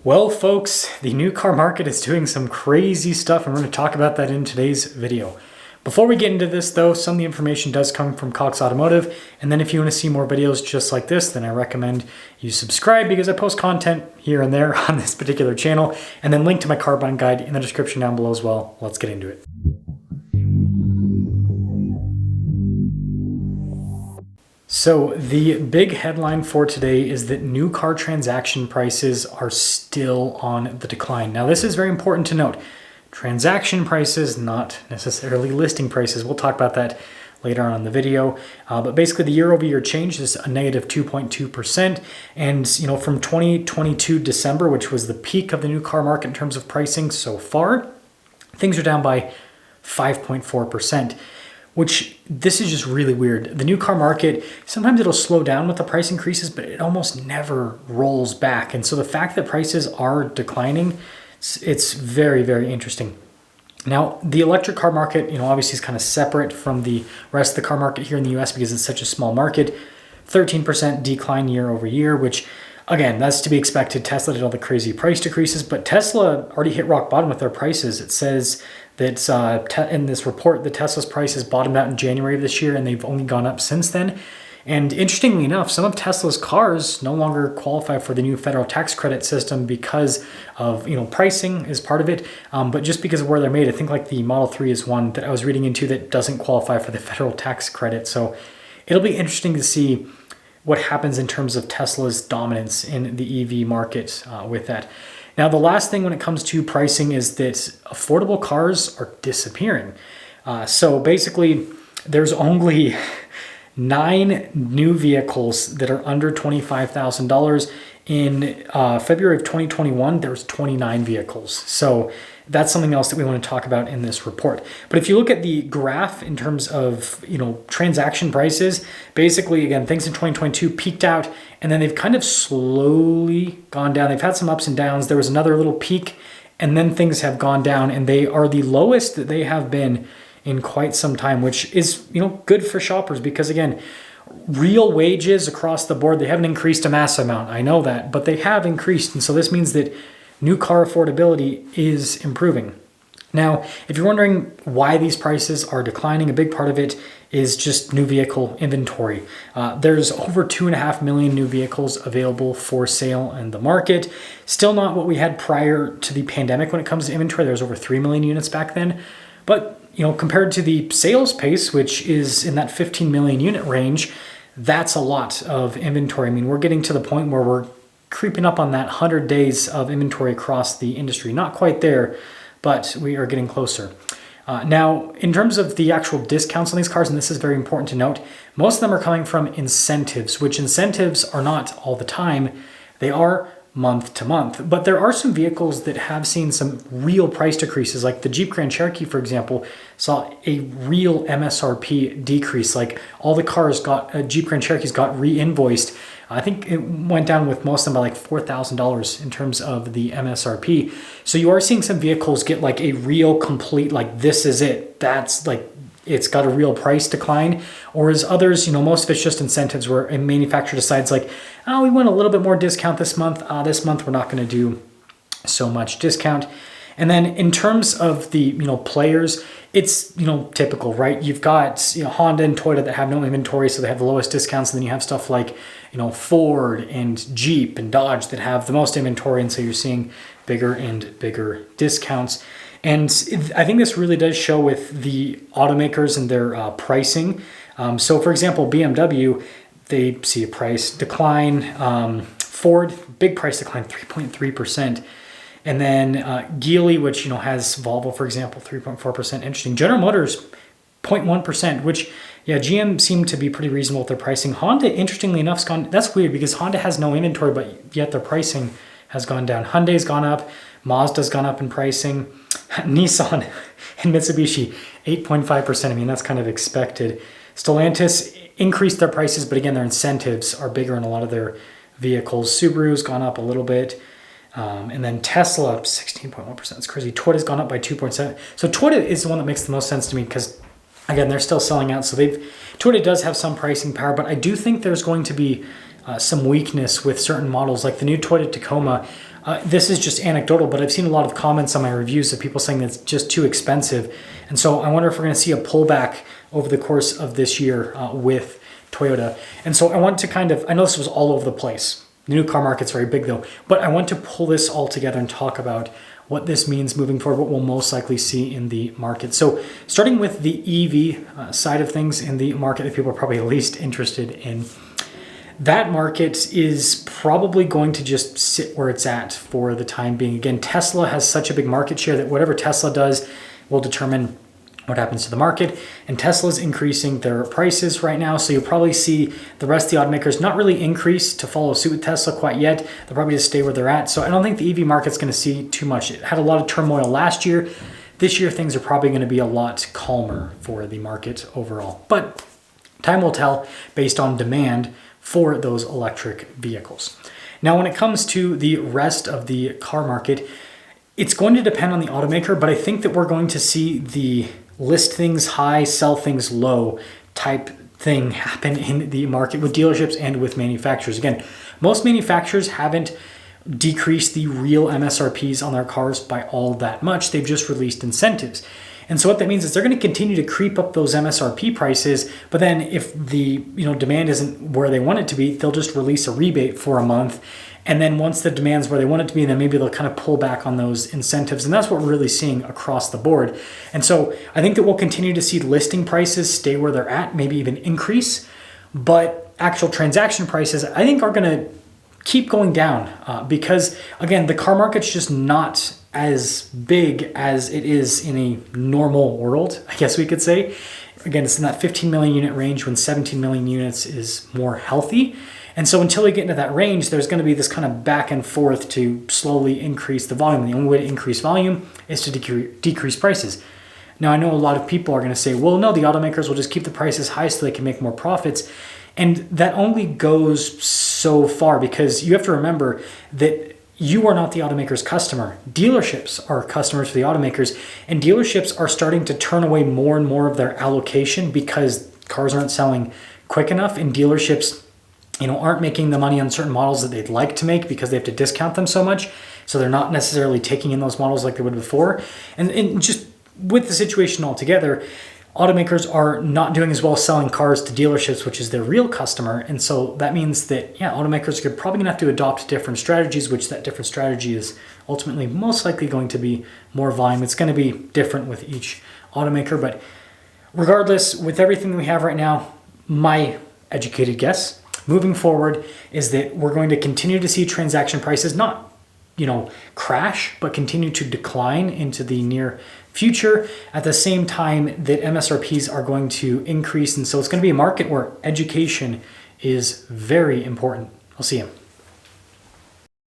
Well, folks, the new car market is doing some crazy stuff, and we're going to talk about that in today's video. Before we get into this, though, some of the information does come from Cox Automotive, and then if you want to see more videos just like this, then I recommend you subscribe because I post content here and there on this particular channel, and then link to my car buying guide in the description down below as well. Let's get into it. So the big headline for today is that new car transaction prices are still on the decline. Now, this is very important to note. Transaction prices, not necessarily listing prices. We'll talk about that later on in the video. But basically the year-over-year change is a negative 2.2%. And from 2022 December, which was the peak of the new car market in terms of pricing so far, things are down by 5.4%. Which this is just really weird. The new car market, sometimes it'll slow down with the price increases, but it almost never rolls back. And so the fact that prices are declining, it's very, very interesting. Now, the electric car market, obviously is kind of separate from the rest of the car market here in the US because it's such a small market. 13% decline year over year, which again, that's to be expected. Tesla did all the crazy price decreases, but Tesla already hit rock bottom with their prices. It says that in this report, the Tesla's prices bottomed out in January of this year, and they've only gone up since then. And interestingly enough, some of Tesla's cars no longer qualify for the new federal tax credit system because of, pricing is part of it, but just because of where they're made. I think like the Model 3 is one that I was reading into that doesn't qualify for the federal tax credit. So it'll be interesting to see what happens in terms of Tesla's dominance in the EV market with that. Now, the last thing when it comes to pricing is that affordable cars are disappearing. So basically, there's only 9 new vehicles that are under $25,000. In February of 2021, there was 29 vehicles. So that's something else that we want to talk about in this report. But if you look at the graph in terms of, transaction prices, basically, again, things in 2022 peaked out and then they've kind of slowly gone down. They've had some ups and downs. There was another little peak and then things have gone down and they are the lowest that they have been in quite some time, which is, good for shoppers because again, real wages across the board, they haven't increased a massive amount. I know that, but they have increased. And so this means that new car affordability is improving. Now, if you're wondering why these prices are declining, a big part of it is just new vehicle inventory. There's over 2.5 million new vehicles available for sale in the market. Still not what we had prior to the pandemic when it comes to inventory. There was over 3 million units back then. But compared to the sales pace, which is in that 15 million unit range, that's a lot of inventory. I mean, we're getting to the point where we're creeping up on that 100 days of inventory across the industry. Not quite there, but we are getting closer. Now, in terms of the actual discounts on these cars, and this is very important to note, most of them are coming from incentives, which incentives are not all the time. They are month to month. But there are some vehicles that have seen some real price decreases, like the Jeep Grand Cherokee, for example, saw a real MSRP decrease. Like all the cars Jeep Grand Cherokees got re-invoiced. I think it went down with most of them by like $4,000 in terms of the MSRP. So you are seeing some vehicles get like a real complete, like this is it. That's like, it's got a real price decline, or as others, most of it's just incentives where a manufacturer decides like, oh, we want a little bit more discount this month. This month we're not going to do so much discount. And then in terms of the players, it's typical, right? You've got Honda and Toyota that have no inventory, so they have the lowest discounts, and then you have stuff like Ford and Jeep and Dodge that have the most inventory, and so you're seeing bigger and bigger discounts. And I think this really does show with the automakers and their pricing. So for example, BMW, they see a price decline. Ford, big price decline, 3.3%. And then Geely, which has Volvo, for example, 3.4%. Interesting. General Motors, 0.1%, which, GM seemed to be pretty reasonable with their pricing. Honda, interestingly enough, that's weird because Honda has no inventory, but yet their pricing has gone down. Hyundai's gone up. Mazda's gone up in pricing. Nissan and Mitsubishi, 8.5%. I mean, that's kind of expected. Stellantis increased their prices, but again, their incentives are bigger in a lot of their vehicles. Subaru's gone up a little bit. And then Tesla, 16.1%. That's crazy. Toyota's gone up by 2.7%. So Toyota is the one that makes the most sense to me because, again, they're still selling out. So Toyota does have some pricing power, but I do think there's going to be some weakness with certain models, like the new Toyota Tacoma. This is just anecdotal, but I've seen a lot of comments on my reviews of people saying that it's just too expensive. And so I wonder if we're going to see a pullback over the course of this year with Toyota. And so I want to I know this was all over the place. The new car market's very big though, but I want to pull this all together and talk about what this means moving forward, what we'll most likely see in the market. So starting with the EV side of things in the market that people are probably least interested in, that market is probably going to just sit where it's at for the time being. Again, Tesla has such a big market share that whatever Tesla does will determine what happens to the market. And Tesla's increasing their prices right now. So you'll probably see the rest of the automakers not really increase to follow suit with Tesla quite yet. They'll probably just stay where they're at. So I don't think the EV market's going to see too much. It had a lot of turmoil last year. This year, things are probably going to be a lot calmer for the market overall. But time will tell based on demand for those electric vehicles. Now, when it comes to the rest of the car market, it's going to depend on the automaker, but I think that we're going to see the list things high, sell things low type thing happen in the market with dealerships and with manufacturers. Again, most manufacturers haven't decreased the real MSRPs on their cars by all that much. They've just released incentives. And so what that means is they're going to continue to creep up those MSRP prices, but then if the demand isn't where they want it to be, they'll just release a rebate for a month. And then once the demand's where they want it to be, then maybe they'll kind of pull back on those incentives. And that's what we're really seeing across the board. And so I think that we'll continue to see listing prices stay where they're at, maybe even increase. But actual transaction prices, I think, are going to keep going down because, again, the car market's just not as big as it is in a normal world, I guess we could say. Again, it's in that 15 million unit range when 17 million units is more healthy. And so until we get into that range, there's going to be this kind of back and forth to slowly increase the volume. The only way to increase volume is to decrease prices. Now, I know a lot of people are going to say, well, no, the automakers will just keep the prices high so they can make more profits. And that only goes so far because you have to remember that you are not the automaker's customer. Dealerships are customers for the automakers, and dealerships are starting to turn away more and more of their allocation because cars aren't selling quick enough, and dealerships aren't making the money on certain models that they'd like to make because they have to discount them so much. So they're not necessarily taking in those models like they would before. And just with the situation altogether, automakers are not doing as well selling cars to dealerships, which is their real customer. And so that means that, automakers are probably gonna have to adopt different strategies, which that different strategy is ultimately most likely going to be more volume. It's gonna be different with each automaker. But regardless, with everything that we have right now, my educated guess moving forward is that we're going to continue to see transaction prices not crash, but continue to decline into the near future at the same time that MSRPs are going to increase. And so it's going to be a market where education is very important. I'll see you.